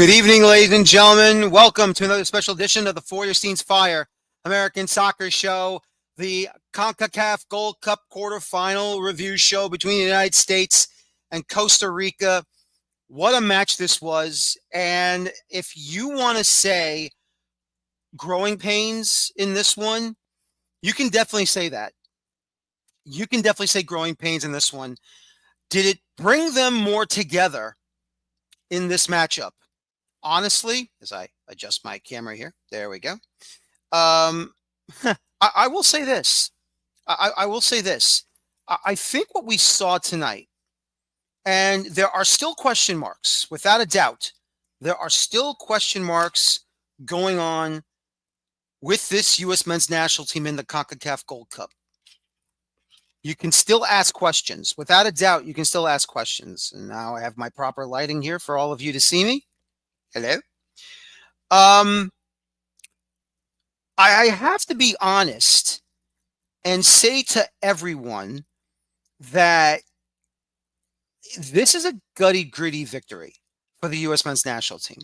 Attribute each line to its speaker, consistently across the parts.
Speaker 1: Good evening, ladies and gentlemen. Welcome to another special edition of the Feuerstein's Fire American Soccer Show, the CONCACAF Gold Cup quarterfinal review show between the United States and Costa Rica. What a match this was. And if you want to say growing pains in this one, you can definitely say that. You can definitely say growing pains in this one. Did it bring them more together in this matchup? Honestly, as I adjust my camera here, there we go. I will say this. I will say this. I think what we saw tonight, and there are still question marks, without a doubt, there are still question marks going on with this U.S. men's national team in the CONCACAF Gold Cup. You can still ask questions. Without a doubt, you can still ask questions. And now I have my proper lighting here for all of you to see me. Hello. I have to be honest and say to everyone that this is a gritty victory for the U.S. men's national team.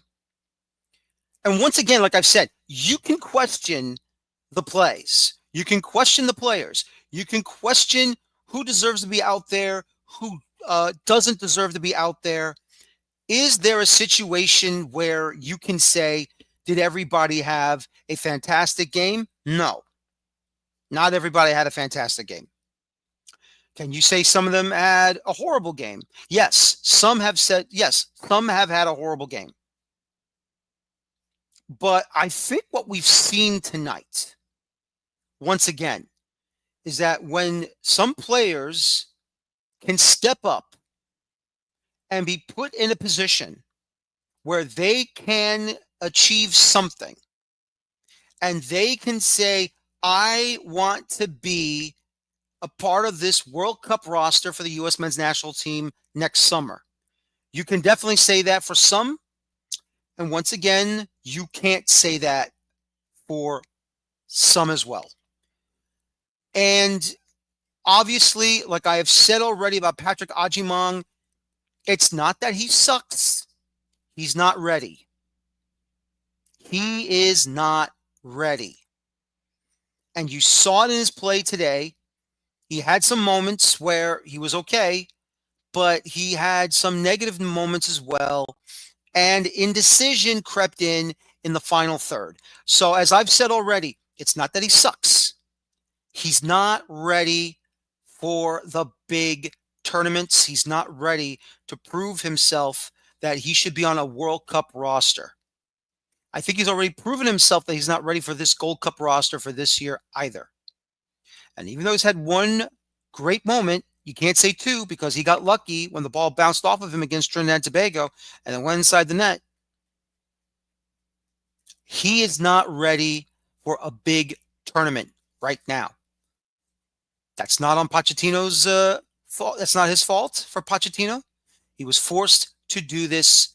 Speaker 1: And once again, like I've said, you can question the plays. You can question the players. You can question who deserves to be out there, who doesn't deserve to be out there. Is there a situation where you can say, did everybody have a fantastic game? No. Not everybody had a fantastic game. Can you say some of them had a horrible game? Yes. Some have said, yes, some have had a horrible game. But I think what we've seen tonight, once again, is that when some players can step up and be put in a position where they can achieve something and they can say, I want to be a part of this World Cup roster for the U.S. men's national team next summer. You can definitely say that for some. And once again, you can't say that for some as well. And obviously, like I have said already about Patrick Ajimong, it's not that he sucks. He's not ready. He is not ready. And you saw it in his play today. He had some moments where he was okay, but he had some negative moments as well. And indecision crept in the final third. So as I've said already, it's not that he sucks. He's not ready for the big tournaments. He's not ready to prove himself that he should be on a World Cup roster. I think he's already proven himself that he's not ready for this Gold Cup roster for this year either. And even though he's had one great moment, you can't say two because he got lucky when the ball bounced off of him against Trinidad and Tobago and then went inside the net. He is not ready for a big tournament right now. That's not on Pochettino's fault. That's not his fault for Pochettino. He was forced to do this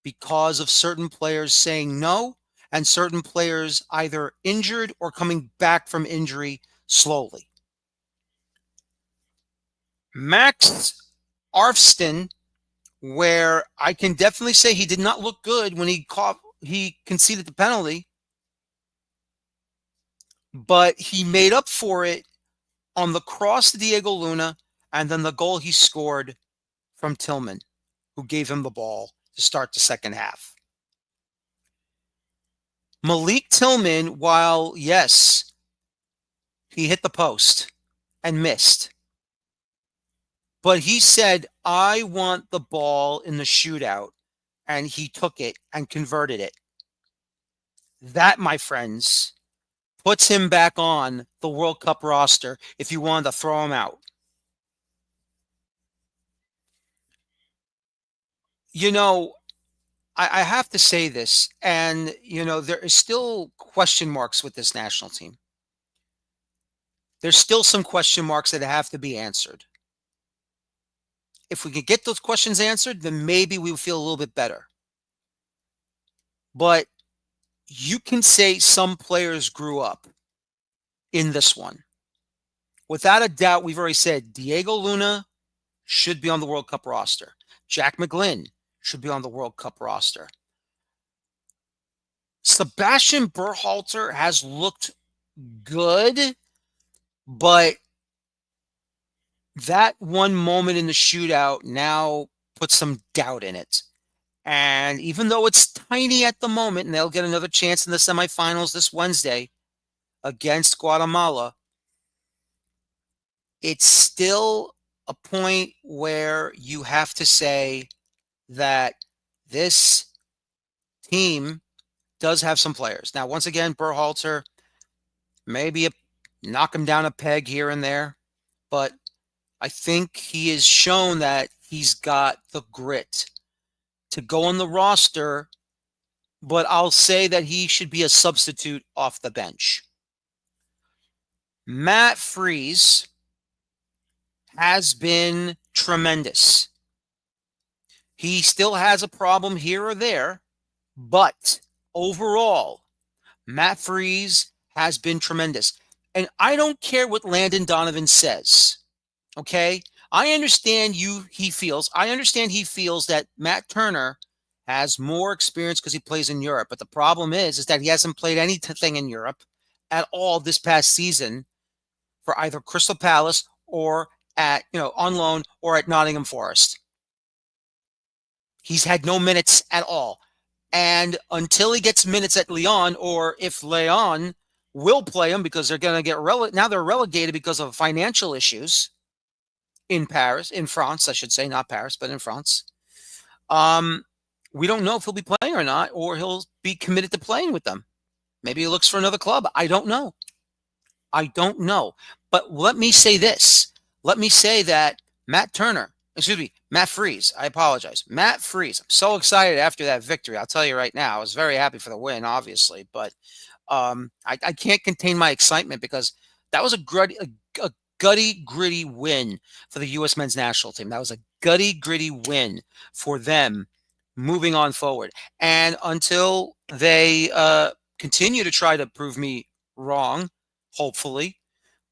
Speaker 1: because of certain players saying no and certain players either injured or coming back from injury slowly. Max Arfsten, where I can definitely say he did not look good when he conceded the penalty, but he made up for it on the cross to Diego Luna and then the goal he scored from Tillman, who gave him the ball to start the second half. Malik Tillman, while yes, he hit the post and missed, but he said, I want the ball in the shootout, and he took it and converted it. That, my friends, puts him back on the World Cup roster if you wanted to throw him out. You know, I have to say this, and, you know, there is still question marks with this national team. There's still some question marks that have to be answered. If we could get those questions answered, then maybe we would feel a little bit better. But you can say some players grew up in this one. Without a doubt, we've already said Diego Luna should be on the World Cup roster. Jack McGlynn should be on the World Cup roster. Sebastian Berhalter has looked good, but that one moment in the shootout now puts some doubt in it. And even though it's tiny at the moment, and they'll get another chance in the semifinals this Wednesday against Guatemala, it's still a point where you have to say that this team does have some players. Now, once again, Berhalter, maybe knock him down a peg here and there, but I think he has shown that he's got the grit to go on the roster, but I'll say that he should be a substitute off the bench. Matt Freese has been tremendous. He still has a problem here or there, but overall, Matt Freese has been tremendous. And I don't care what Landon Donovan says. Okay? I understand he feels that Matt Turner has more experience because he plays in Europe. But the problem is that he hasn't played anything in Europe at all this past season for either Crystal Palace or on loan or at Nottingham Forest. He's had no minutes at all. And until he gets minutes at Lyon, or if Lyon will play him because they're going to get now they're relegated because of financial issues in France, I should say, not Paris, but in France. We don't know if he'll be playing or not, or he'll be committed to playing with them. Maybe he looks for another club. I don't know. But let me say this. Let me say that Matt Freese. I apologize. Matt Freese. I'm so excited after that victory. I'll tell you right now. I was very happy for the win, obviously, but I can't contain my excitement because that was a gutty, gritty win for the U.S. men's national team. That was a gutty, gritty win for them moving on forward. And until they continue to try to prove me wrong, hopefully,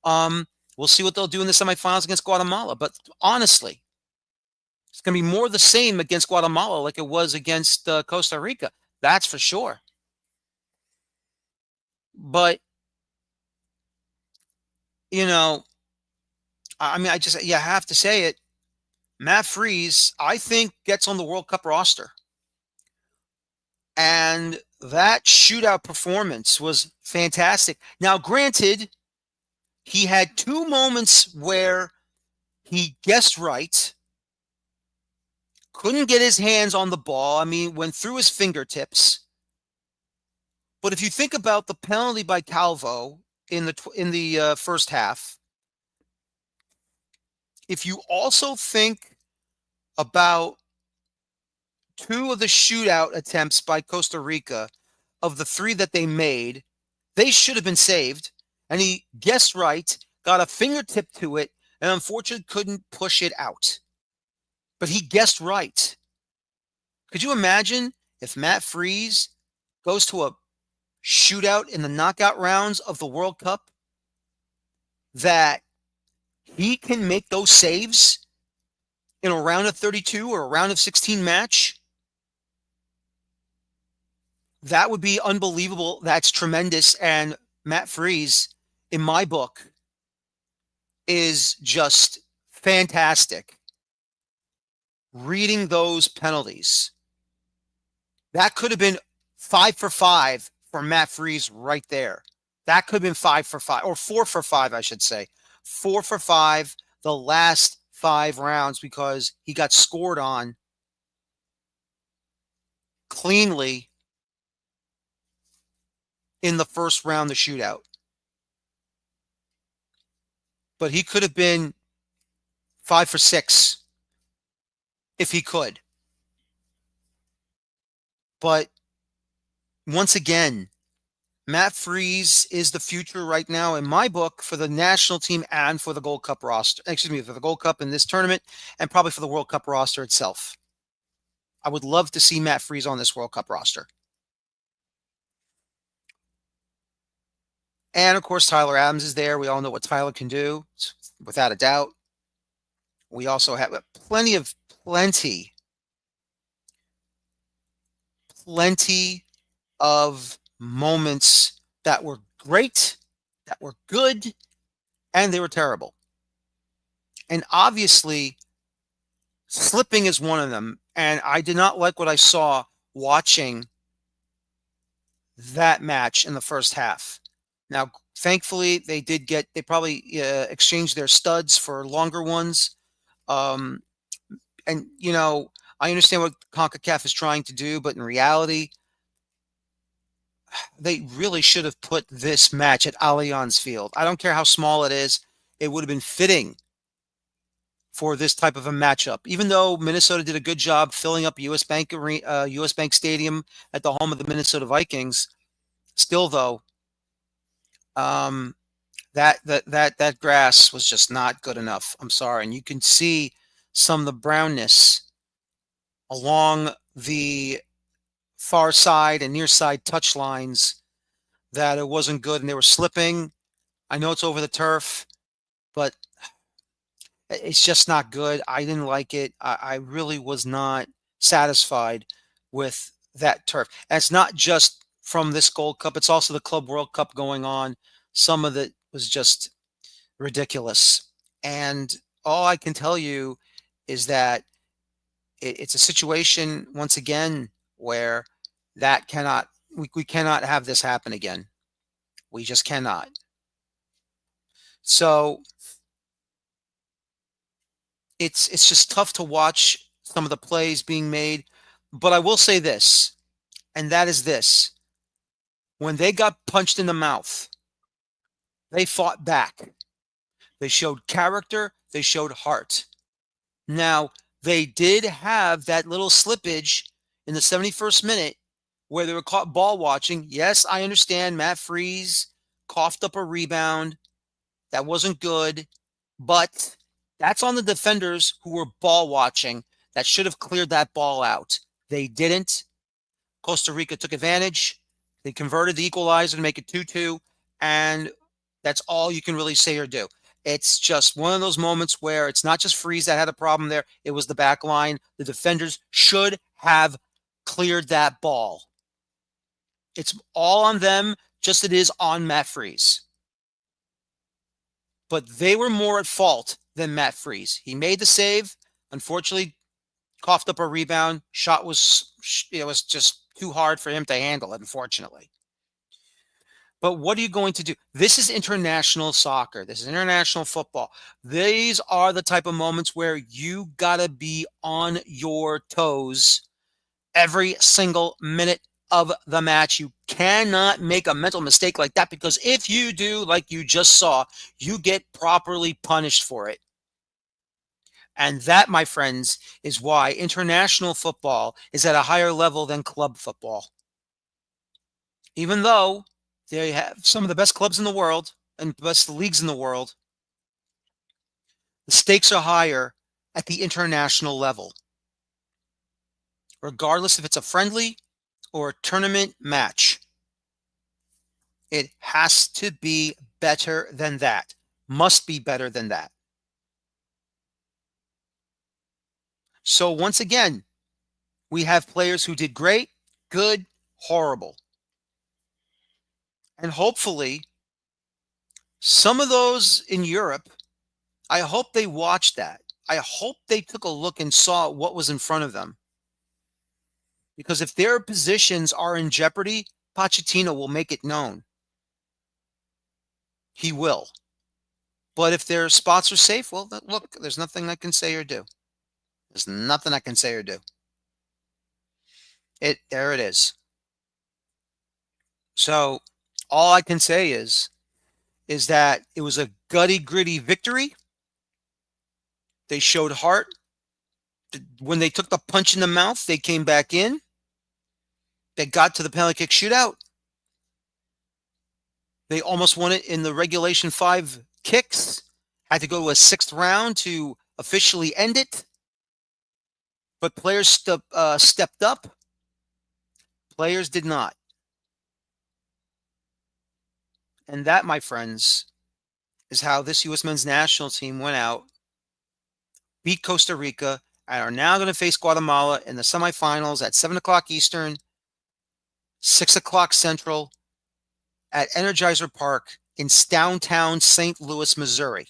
Speaker 1: we'll see what they'll do in the semifinals against Guatemala. But honestly, it's going to be more the same against Guatemala like it was against Costa Rica. That's for sure. But, I have to say it. Matt Freese, I think, gets on the World Cup roster. And that shootout performance was fantastic. Now, granted, he had two moments where he guessed right, couldn't get his hands on the ball. I mean, went through his fingertips. But if you think about the penalty by Calvo in the first half, if you also think about two of the shootout attempts by Costa Rica, of the three that they made, they should have been saved. And he guessed right, got a fingertip to it, and unfortunately couldn't push it out. But he guessed right. Could you imagine if Matt Freese goes to a shootout in the knockout rounds of the World Cup, that he can make those saves in a round of 32 or a round of 16 match? That would be unbelievable. That's tremendous. And Matt Freese, in my book, is just fantastic. Reading those penalties, that could have been 5 for 5 for Matt Freese right there. That could have been 5 for 5, or 4 for 5, I should say. 4 for 5 the last 5 rounds because he got scored on cleanly in the first round, the shootout. But he could have been 5 for 6 if he could. But once again, Matt Freese is the future right now in my book for the national team and for the Gold Cup roster. For the Gold Cup in this tournament and probably for the World Cup roster itself. I would love to see Matt Freese on this World Cup roster. And of course, Tyler Adams is there. We all know what Tyler can do, without a doubt. We also have plenty of moments that were great, that were good, and they were terrible. And obviously, slipping is one of them. And I did not like what I saw watching that match in the first half. Now, thankfully, they probably exchanged their studs for longer ones. Um, and, I understand what CONCACAF is trying to do, but in reality, they really should have put this match at Allianz Field. I don't care how small it is, it would have been fitting for this type of a matchup. Even though Minnesota did a good job filling up US Bank Stadium at the home of the Minnesota Vikings, still though, um, that grass was just not good enough. I'm sorry, and you can see some of the brownness along the far side and near side touch lines that it wasn't good, and they were slipping. I know it's over the turf, but it's just not good. I didn't like it. I really was not satisfied with that turf. And it's not just from this Gold Cup, it's also the Club World Cup going on. Some of it was just ridiculous. And all I can tell you is that it's a situation, once again, where we cannot have this happen again. We just cannot. So it's just tough to watch some of the plays being made. But I will say this, and that is this. When they got punched in the mouth, they fought back. They showed character, they showed heart. Now, they did have that little slippage in the 71st minute where they were caught ball watching. Yes, I understand Matt Freese coughed up a rebound. That wasn't good, but that's on the defenders who were ball watching that should have cleared that ball out. They didn't. Costa Rica took advantage. They converted the equalizer to make it 2-2, and that's all you can really say or do. It's just one of those moments where it's not just Freeze that had a problem there. It was the back line. The defenders should have cleared that ball. It's all on them, just it is on Matt Freeze. But they were more at fault than Matt Freeze. He made the save. Unfortunately, coughed up a rebound. Shot was just too hard for him to handle, unfortunately. But what are you going to do? This is international soccer. This is international football. These are the type of moments where you got to be on your toes every single minute of the match. You cannot make a mental mistake like that, because if you do, like you just saw, you get properly punished for it. And that, my friends, is why international football is at a higher level than club football. Even though they have some of the best clubs in the world and best leagues in the world, the stakes are higher at the international level, regardless if it's a friendly or a tournament match. It has to be better than that. Must be better than that. So once again, we have players who did great, good, horrible. And hopefully, some of those in Europe, I hope they watched that. I hope they took a look and saw what was in front of them. Because if their positions are in jeopardy, Pochettino will make it known. He will. But if their spots are safe, well, look, there's nothing I can say or do. There's nothing I can say or do. There it is. So all I can say is that it was a gutty, gritty victory. They showed heart. When they took the punch in the mouth, they came back in. They got to the penalty kick shootout. They almost won it in the regulation 5 kicks. Had to go to a 6th round to officially end it. But players stepped up. Players did not. And that, my friends, is how this U.S. men's national team went out, beat Costa Rica, and are now going to face Guatemala in the semifinals at 7 o'clock Eastern 6 o'clock Central at Energizer Park in downtown St. Louis, Missouri.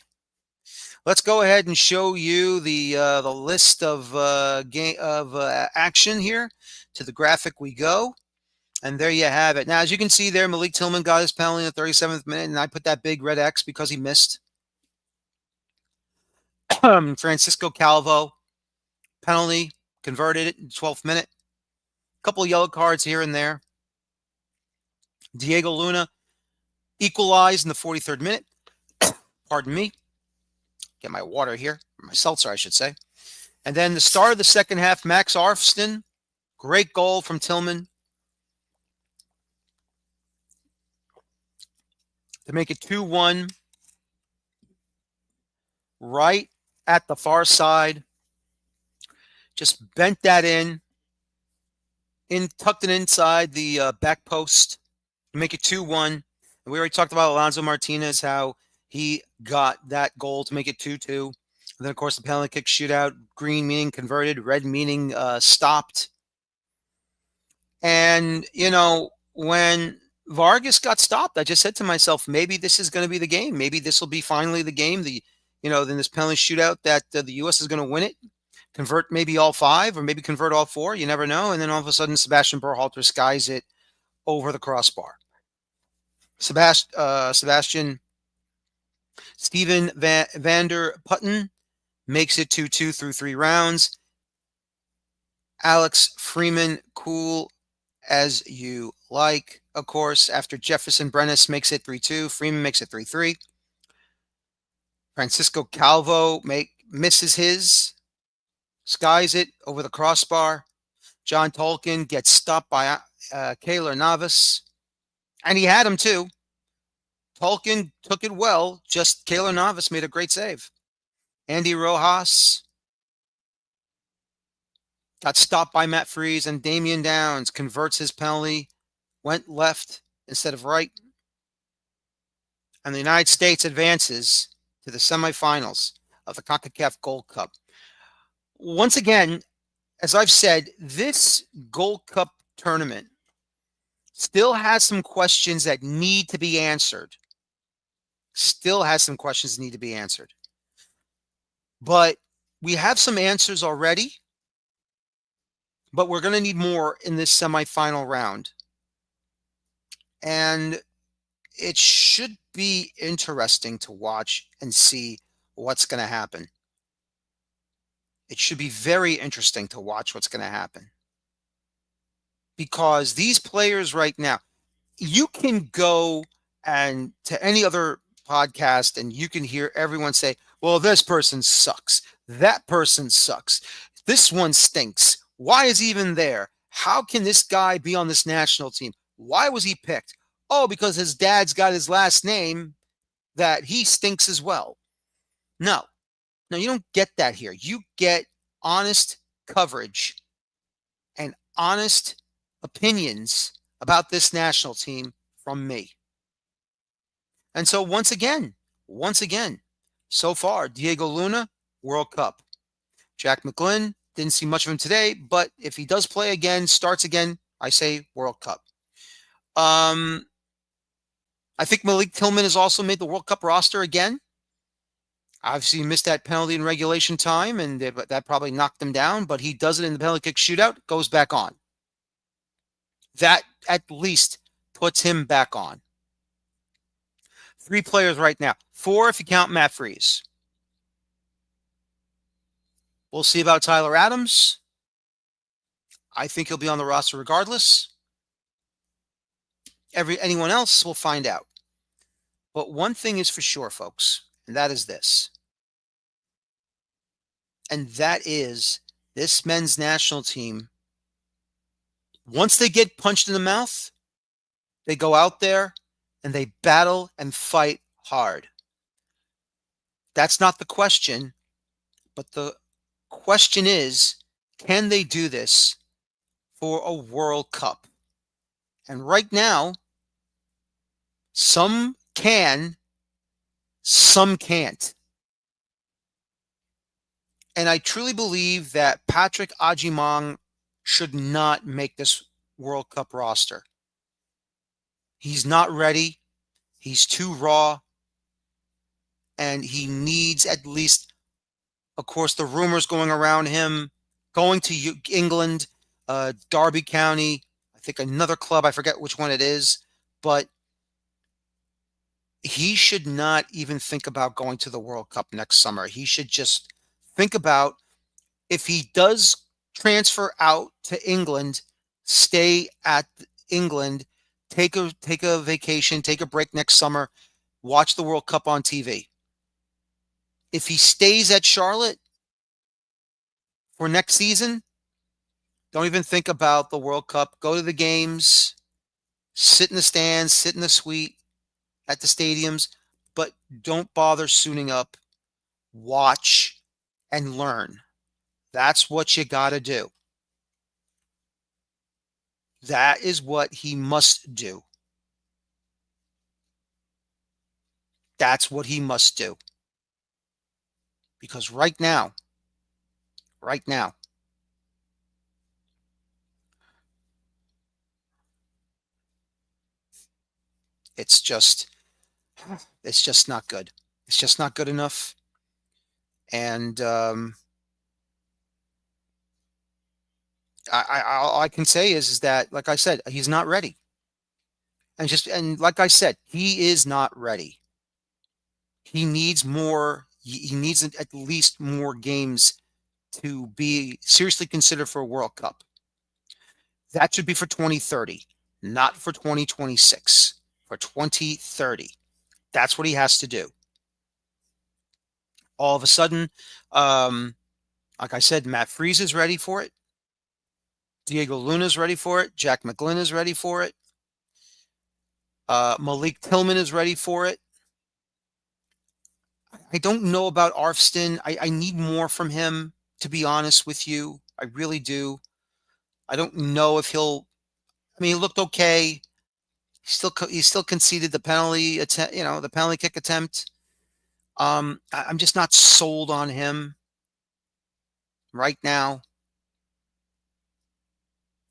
Speaker 1: Let's go ahead and show you the list of action here. To the graphic we go. And there you have it. Now, as you can see there, Malik Tillman got his penalty in the 37th minute, and I put that big red X because he missed. Francisco Calvo, penalty, converted it in the 12th minute. A couple of yellow cards here and there. Diego Luna equalized in the 43rd minute. Pardon me. Get my water here, my seltzer, I should say. And then the start of the second half, Max Arfston, great goal from Tillman to make it 2-1 right at the far side. Just bent that in tucked it inside the back post to make it 2-1. And we already talked about Alonso Martinez, how he got that goal to make it 2-2. And then, of course, the penalty kick shootout, green meaning converted, red meaning stopped. And, when Vargas got stopped, I just said to myself, maybe this is going to be the game. Maybe this will be finally the game. Then this penalty shootout that the U.S. is going to win it, convert maybe all 5 or maybe convert all 4. You never know. And then all of a sudden, Sebastian Berhalter skies it over the crossbar. Sebastian Steven Vander Putten makes it 2-2 through 3 rounds. Alex Freeman, cool as you like. Of course, after Jefferson Brenes makes it 3-2, Freeman makes it 3-3. Francisco Calvo misses his, skies it over the crossbar. John Tolkien gets stopped by Keylor Navas, and he had him too. Tolkien took it well, just Keylor Navas made a great save. Andy Rojas got stopped by Matt Freese, and Damian Downs converts his penalty, went left instead of right. And the United States advances to the semifinals of the CONCACAF Gold Cup. Once again, as I've said, this Gold Cup tournament still has some questions that need to be answered. But we have some answers already, but we're going to need more in this semifinal round. And it should be interesting to watch and see what's going to happen. It should be very interesting to watch what's going to happen. Because these players right now, you can go and to any other podcast and you can hear everyone say, well, this person sucks. That person sucks. This one stinks. Why is he even there? How can this guy be on this national team? Why was he picked? Oh, because his dad's got his last name that he stinks as well. No, you don't get that here. You get honest coverage and honest opinions about this national team from me. And so once again, so far, Diego Luna, World Cup. Jack McGlynn, didn't see much of him today, but if he does play again, starts again, I say World Cup. I think Malik Tillman has also made the World Cup roster again. Obviously, he missed that penalty in regulation time, and that probably knocked him down, but he does it in the penalty kick shootout, goes back on. That at least puts him back on. 3 players right now. 4 if you count Matt Freese. We'll see about Tyler Adams. I think he'll be on the roster regardless. Anyone else, we'll find out. But one thing is for sure, folks, and that is this. And that is this men's national team, once they get punched in the mouth, they go out there and they battle and fight hard. That's not the question, but the question is, can they do this for a World Cup? And right now, some can, some can't. And I truly believe that Patrick Agyemang should not make this World Cup roster. He's not ready. He's too raw. And he needs at least, of course, the rumors going around him going to England, Derby County, I think another club, I forget which one it is, but he should not even think about going to the World Cup next summer. He should just think about, if he does transfer out to England, stay at England, take a vacation, take a break next summer, watch the World Cup on TV. If he stays at Charlotte for next season, don't even think about the World Cup. Go to the games, sit in the stands, sit in the suite at the stadiums, but don't bother suiting up. Watch and learn. That's what you got to do. That is what he must do. That's what he must do. Because right now, it's just it's just not good. It's just not good enough. And all I can say is that, like I said, he's not ready. And like I said, he is not ready. He needs more. He needs at least more games to be seriously considered for a World Cup. That should be for 2030, not for 2026. For 2030, that's what he has to do. All of a sudden, like I said, Matt Freese is ready for it. Diego Luna's ready for it. Jack McGlynn is ready for it. Malik Tillman is ready for it. I don't know about Arfston. I need more from him, to be honest with you. I really do. I don't know if he'll. I mean, he looked okay. He still conceded the penalty attempt. The penalty kick attempt. I'm just not sold on him right now.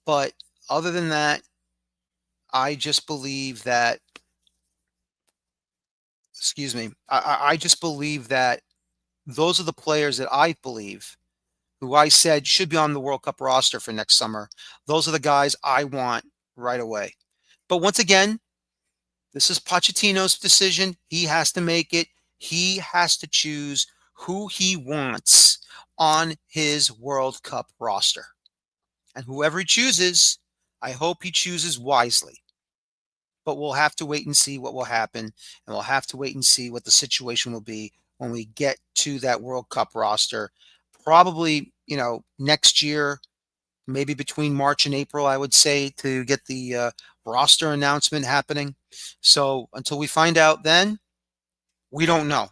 Speaker 1: But other than that, I just believe that. Excuse me. I just believe that those are the players that I believe, who I said should be on the World Cup roster for next summer. Those are the guys I want right away. But once again, this is Pochettino's decision. He has to make it. He has to choose who he wants on his World Cup roster. And whoever he chooses, I hope he chooses wisely. But we'll have to wait and see what will happen. And we'll have to wait and see what the situation will be when we get to that World Cup roster. Probably, next year, maybe between March and April, I would say, to get the roster announcement happening. So until we find out then, we don't know.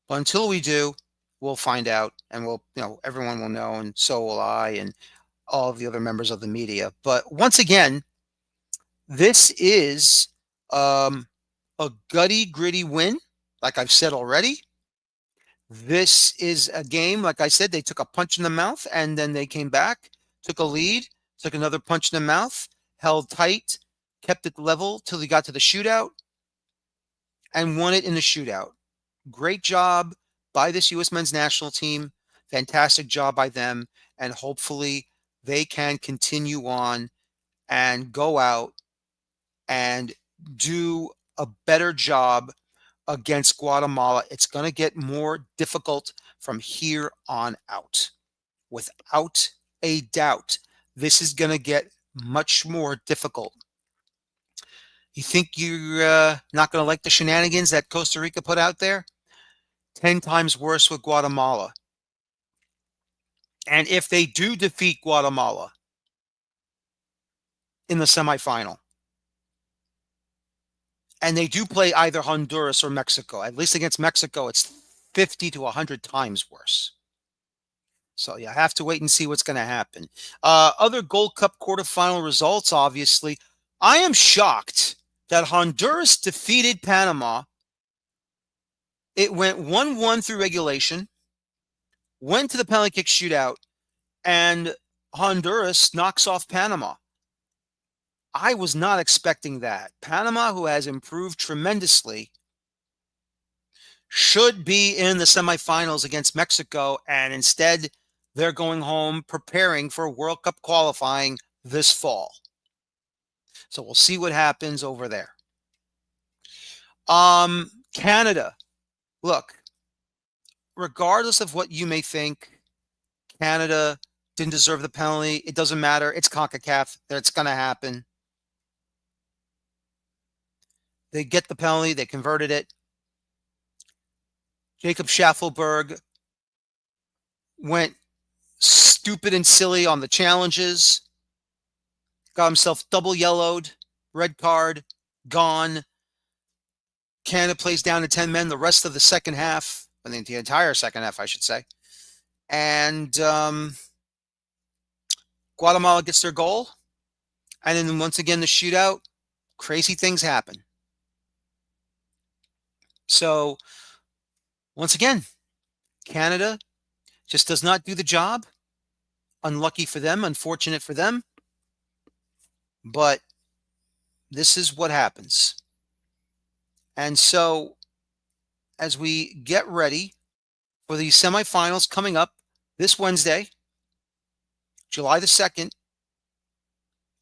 Speaker 1: But until we do, we'll find out, and everyone will know, and so will I, and all of the other members of the media. But once again, this is a gutty, gritty win, like I've said already. This is a game, like I said, they took a punch in the mouth, and then they came back, took a lead, took another punch in the mouth, held tight, kept it level till they got to the shootout, and won it in the shootout. Great job by this U.S. men's national team. Fantastic job by them. And hopefully they can continue on and go out and do a better job against Guatemala. It's going to get more difficult from here on out. Without a doubt, this is going to get much more difficult. You think you're not going to like the shenanigans that Costa Rica put out there? 10 times worse with Guatemala. And if they do defeat Guatemala in the semifinal, and they do play either Honduras or Mexico, at least against Mexico, it's 50 to 100 times worse. So you have to wait and see what's going to happen. Other Gold Cup quarterfinal results, obviously. I am shocked that Honduras defeated Panama. It went 1-1 through regulation, went to the penalty kick shootout, and Honduras knocks off Panama. I was not expecting that. Panama, who has improved tremendously, should be in the semifinals against Mexico, and instead they're going home preparing for World Cup qualifying this fall. So we'll see what happens over there. Canada. Look, regardless of what you may think, Canada didn't deserve the penalty. It doesn't matter. It's CONCACAF. That's going to happen. They get the penalty. They converted it. Jacob Schaffelberg went stupid and silly on the challenges. Got himself double yellowed. Red card. Gone. Canada plays down to 10 men the rest of the second half. I think the entire second half, I should say. And Guatemala gets their goal. And then once again, the shootout. Crazy things happen. So, once again, Canada just does not do the job. Unlucky for them, unfortunate for them. But this is what happens. And so, as we get ready for the semifinals coming up this Wednesday, July the 2nd,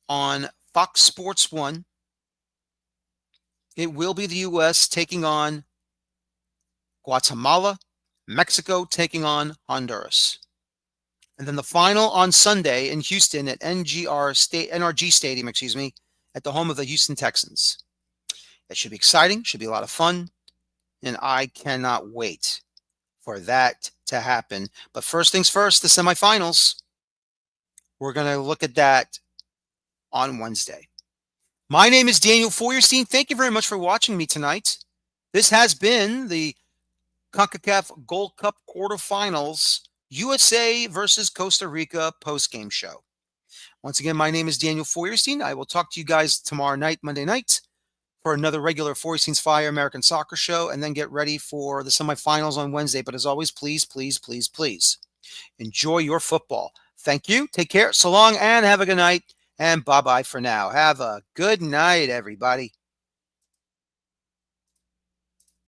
Speaker 1: on Fox Sports 1, it will be the U.S. taking on Guatemala, Mexico taking on Honduras. And then the final on Sunday in Houston at NRG Stadium, at the home of the Houston Texans. It should be exciting, should be a lot of fun, and I cannot wait for that to happen. But first things first, the semifinals. We're going to look at that on Wednesday. My name is Daniel Feuerstein. Thank you very much for watching me tonight. This has been the CONCACAF Gold Cup Quarterfinals, USA versus Costa Rica postgame show. Once again, my name is Daniel Feuerstein. I will talk to you guys tomorrow night, Monday night, for another regular Feuerstein's Fire American Soccer show, and then get ready for the semifinals on Wednesday. But as always, please, please, please, please enjoy your football. Thank you. Take care. So long, and have a good night. And bye-bye for now. Have a good night, everybody.